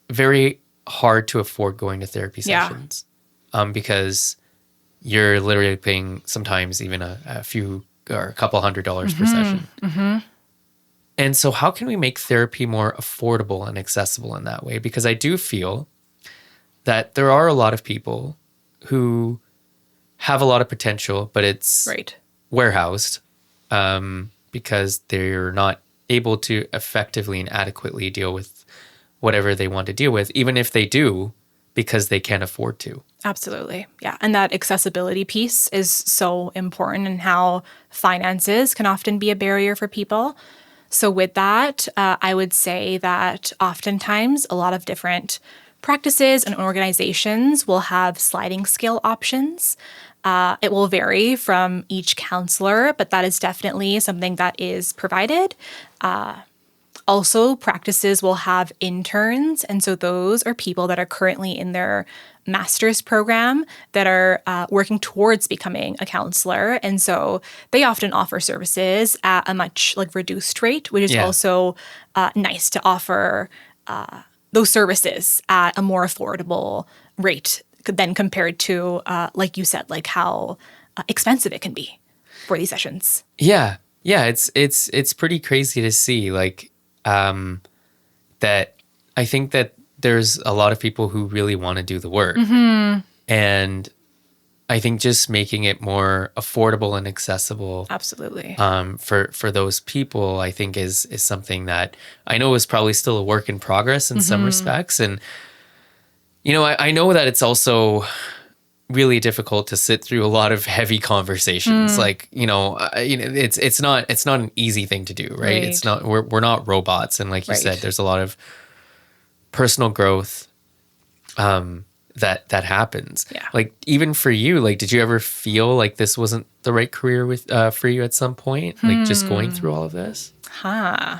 very hard to afford going to therapy sessions because you're literally paying sometimes even a few or a couple $100s per session. And so how can we make therapy more affordable and accessible in that way? Because I do feel that there are a lot of people who have a lot of potential, but it's warehoused because they're not able to effectively and adequately deal with whatever they want to deal with, even if they do, because they can't afford to. Absolutely. Yeah. And that accessibility piece is so important, and how finances can often be a barrier for people. So with that, I would say that oftentimes a lot of different practices and organizations will have sliding scale options. It will vary from each counselor, but that is definitely something that is provided. Also, practices will have interns. And so those are people that are currently in their master's program that are working towards becoming a counselor. And so they often offer services at a much like reduced rate, which is also nice to offer those services at a more affordable rate than compared to, like you said, like how expensive it can be for these sessions. Yeah. Yeah, it's pretty crazy to see, like, that I think that there's a lot of people who really want to do the work. And I think just making it more affordable and accessible Absolutely. for those people, I think is something that I know is probably still a work in progress in some respects. And, you know, I know that it's also really difficult to sit through a lot of heavy conversations. Like, it's not an easy thing to do, right? It's not, we're not robots. And like you said, there's a lot of personal growth that happens. Yeah. Like, even for you, like, did you ever feel like this wasn't the right career for you at some point? Like, just going through all of this? No,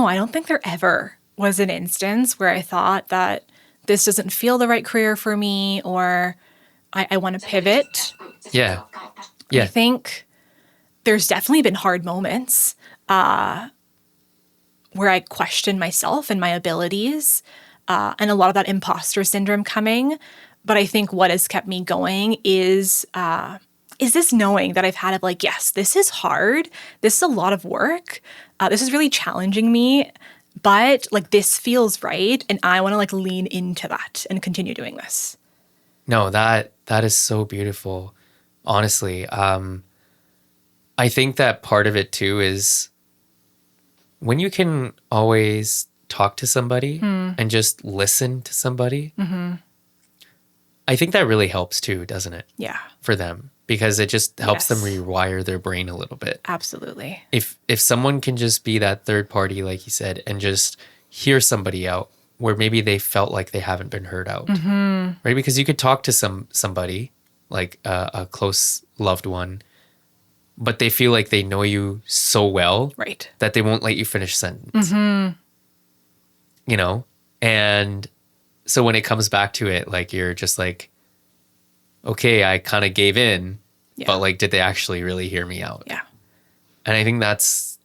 I don't think there ever was an instance where I thought that this doesn't feel the right career for me, or I want to pivot. Yeah. I think there's definitely been hard moments where I questioned myself and my abilities, and a lot of that imposter syndrome coming. But I think what has kept me going is this knowing that I've had of like, yes, this is hard. This is a lot of work. This is really challenging me. But like, this feels right, and I want to like lean into that and continue doing this. No, that is so beautiful. Honestly, I think that part of it too is when you can always talk to somebody and just listen to somebody. I think that really helps too, doesn't it? Yeah. For them, because it just helps them rewire their brain a little bit. Absolutely. If someone can just be that third party, like you said, and just hear somebody out where maybe they felt like they haven't been heard out, right? Because you could talk to somebody like a close loved one, but they feel like they know you so well, Right, that they won't let you finish sentence. You know, and so when it comes back to it, like, you're just like, okay, I kind of gave in, but like, did they actually really hear me out? Yeah. And I think that's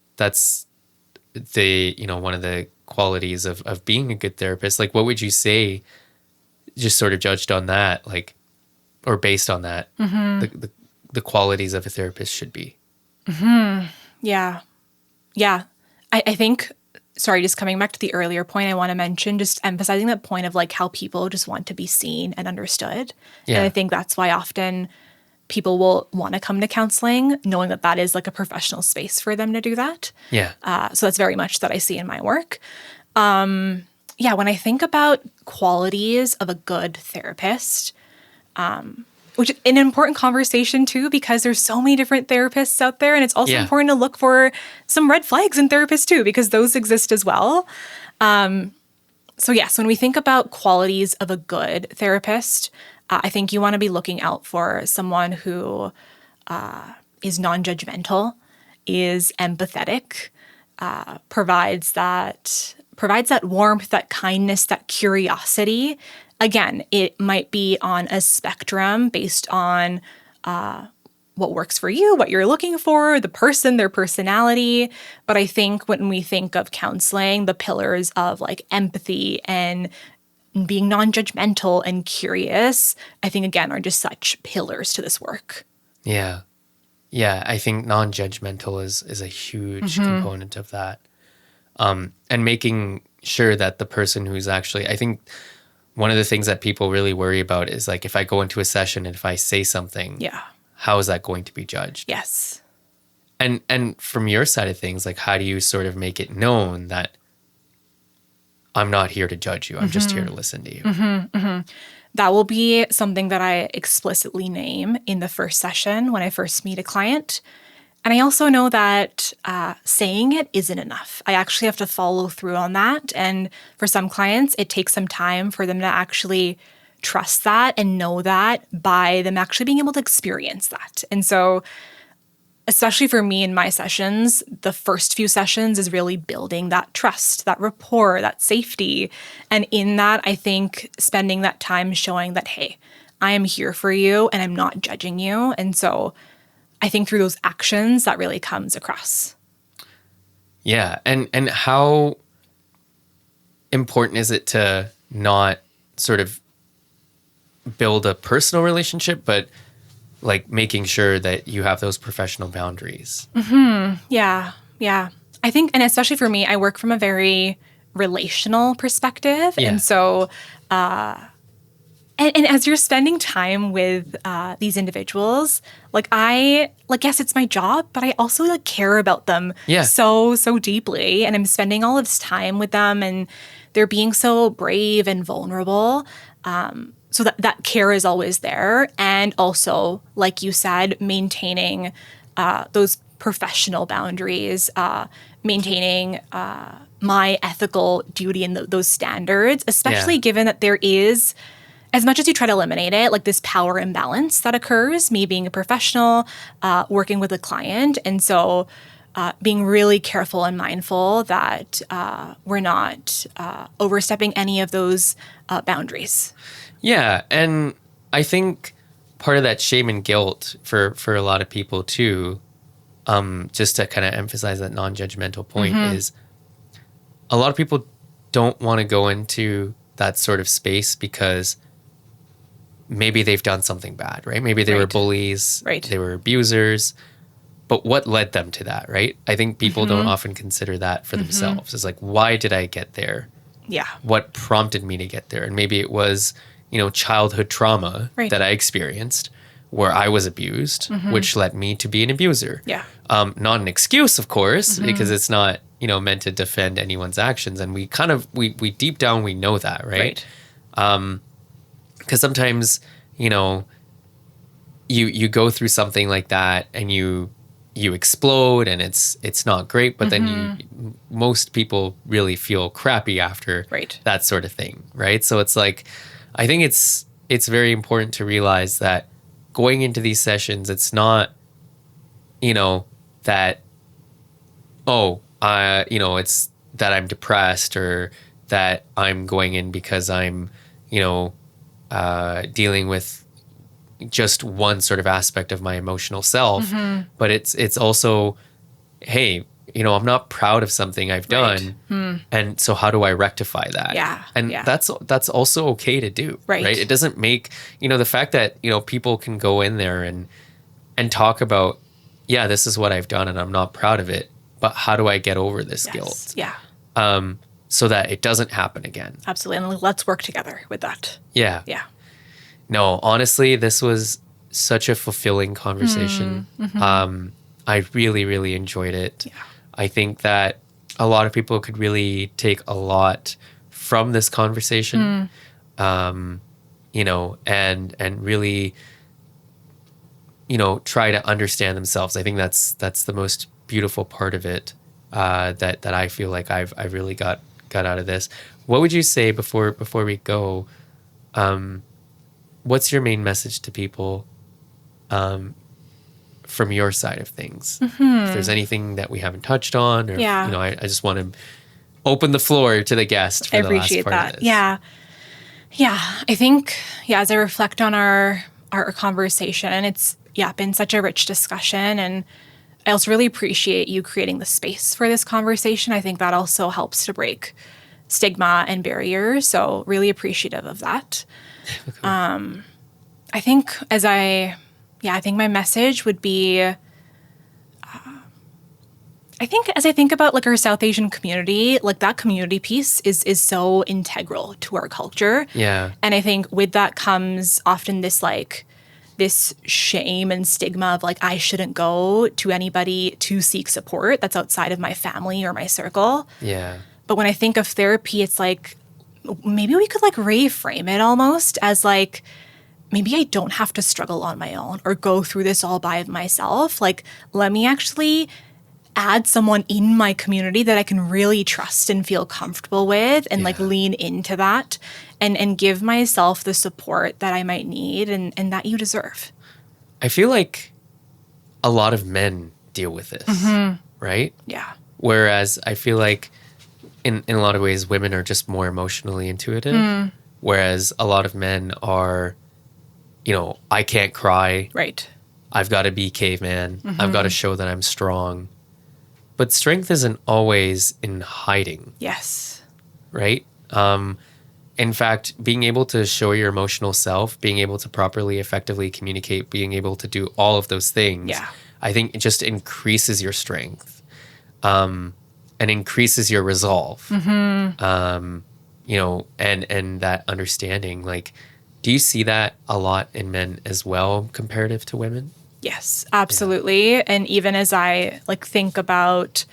the, one of the qualities of being a good therapist. Like, what would you say, just sort of judged on that, like, or based on that, the qualities of a therapist should be? Yeah. I think, sorry, just coming back to the earlier point, I want to mention, just emphasizing that point of like how people just want to be seen and understood. Yeah. And I think that's why often people will want to come to counseling, knowing that that is like a professional space for them to do that. Yeah. So that's very much that I see in my work. When I think about qualities of a good therapist, which is an important conversation too, because there's so many different therapists out there. And it's also important to look for some red flags in therapists too, because those exist as well. So when we think about qualities of a good therapist, I think you want to be looking out for someone who is non-judgmental, is empathetic, provides that warmth, that kindness, that curiosity. Again, it might be on a spectrum based on what works for you, what you're looking for, the person, their personality. But I think when we think of counseling, the pillars of like empathy and being non-judgmental and curious, I think, again, are just such pillars to this work. Yeah. Yeah, I think non-judgmental is a huge component of that. And making sure that the person who's actually, I think one of the things that people really worry about is like, if I go into a session and if I say something, how is that going to be judged? Yes. And from your side of things, like, how do you sort of make it known that I'm not here to judge you, I'm just here to listen to you? That will be something that I explicitly name in the first session when I first meet a client. And I also know that saying it isn't enough. I actually have to follow through on that. And for some clients, it takes some time for them to actually trust that and know that by them actually being able to experience that. And so, especially for me in my sessions, the first few sessions is really building that trust, that rapport, that safety. And in that, I think spending that time showing that, hey, I am here for you and I'm not judging you. And so I think through those actions, that really comes across. Yeah. And how important is it to not sort of build a personal relationship, but like making sure that you have those professional boundaries. Yeah. Yeah. I think, and especially for me, I work from a very relational perspective. Yeah. And so, and as you're spending time with these individuals, yes, it's my job, but I also like care about them Yeah. so deeply. And I'm spending all of this time with them, and they're being so brave and vulnerable. So that care is always there. And also, like you said, maintaining those professional boundaries, maintaining my ethical duty and those standards, especially given that there is, as much as you try to eliminate it, like this power imbalance that occurs, me being a professional, working with a client. And so being really careful and mindful that we're not overstepping any of those boundaries. Yeah. And I think part of that shame and guilt for a lot of people too, just to kind of emphasize that non-judgmental point, is a lot of people don't want to go into that sort of space because maybe they've done something bad, right? Maybe they were bullies, they were abusers, but what led them to that, right? I think people don't often consider that for themselves. It's like, why did I get there? Yeah. What prompted me to get there? And maybe it was, childhood trauma that I experienced where I was abused, which led me to be an abuser. Yeah. Not an excuse, of course, because it's not, meant to defend anyone's actions. And we kind of, we deep down, we know that, right? Because sometimes, you go through something like that and you explode and it's not great, but then most people really feel crappy after that sort of thing, right? So it's like, I think it's very important to realize that going into these sessions, it's not, that, it's that I'm depressed or that I'm going in because I'm, dealing with just one sort of aspect of my emotional self, but it's also, hey, I'm not proud of something I've done, and so how do I rectify that? That's also okay to do, right? It doesn't make the fact that people can go in there and talk about, this is what I've done and I'm not proud of it, but how do I get over this guilt? So that it doesn't happen again. Absolutely. And let's work together with that. Yeah. No, honestly, this was such a fulfilling conversation. I really, really enjoyed it. I think that a lot of people could really take a lot from this conversation, and really, try to understand themselves. I think that's the most beautiful part of it, that I feel like I've really got out of this. What would you say before we go? What's your main message to people from your side of things? If there's anything that we haven't touched on, or I just want to open the floor to the guest for the last part of this. I think as I reflect on our conversation, it's been such a rich discussion, and I also really appreciate you creating the space for this conversation. I think that also helps to break stigma and barriers, so really appreciative of that. Cool. I think I think my message would be, I think as I think about like our South Asian community, like that community piece is so integral to our culture. Yeah. And I think with that comes often this shame and stigma of like, I shouldn't go to anybody to seek support that's outside of my family or my circle. Yeah. But when I think of therapy, it's like, maybe we could like reframe it almost as like, maybe I don't have to struggle on my own or go through this all by myself. Like, let me actually add someone in my community that I can really trust and feel comfortable with, and like lean into that and give myself the support that I might need and that you deserve. I feel like a lot of men deal with this, right? Yeah. Whereas I feel like in a lot of ways, women are just more emotionally intuitive. Whereas a lot of men are, I can't cry. Right. I've got to be caveman. I've got to show that I'm strong. But strength isn't always in hiding. Yes. Right? in fact, being able to show your emotional self, being able to properly, effectively communicate, being able to do all of those things, Yeah. I think it just increases your strength, and increases your resolve. You know, and that understanding. Like, do you see that a lot in men as well, comparative to women? Yes, absolutely. And even as I like think about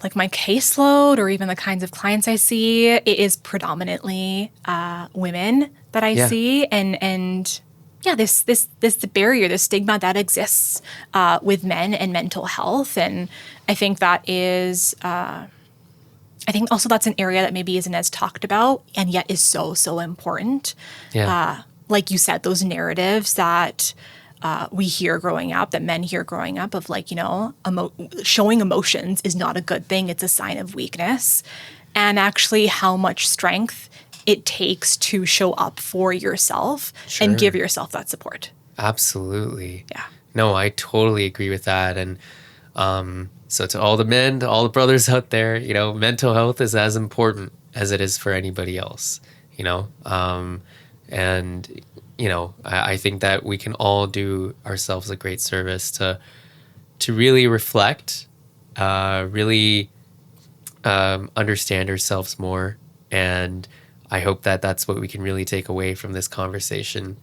like my caseload or even the kinds of clients I see, it is predominantly women that I Yeah. see, and yeah, this barrier, this stigma that exists with men and mental health, and I think that is. I think also that's an area that maybe isn't as talked about and yet is so important. Yeah. Like you said, those narratives that we hear growing up, that men hear growing up of like, you know, showing emotions is not a good thing. It's a sign of weakness. And actually how much strength it takes to show up for yourself and give yourself that support. Absolutely. Yeah. No, I totally agree with that. And so to all the men, to all the brothers out there, you know, mental health is as important as it is for anybody else, you know. And, you know, I think that we can all do ourselves a great service to really reflect, really understand ourselves more. And I hope that that's what we can really take away from this conversation,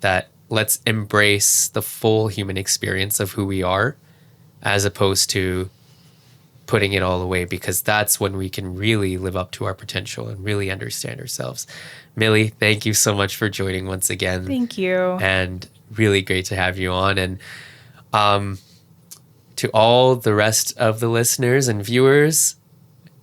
that let's embrace the full human experience of who we are, as opposed to putting it all away, because that's when we can really live up to our potential and really understand ourselves. Millie, thank you so much for joining once again. Thank you. And really great to have you on. And to all the rest of the listeners and viewers,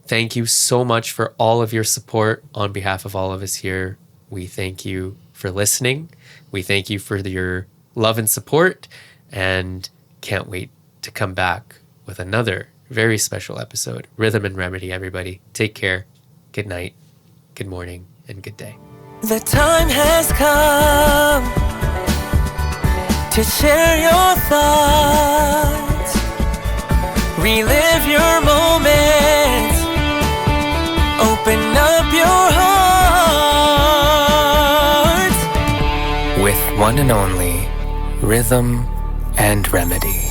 thank you so much for all of your support. On behalf of all of us here, we thank you for listening. We thank you for your love and support, and can't wait to come back with another very special episode. Rhythm and Remedy, everybody. Take care. Good night, good morning, and good day. The time has come to share your thoughts, relive your moments, open up your heart with one and only Rhythm and Remedy.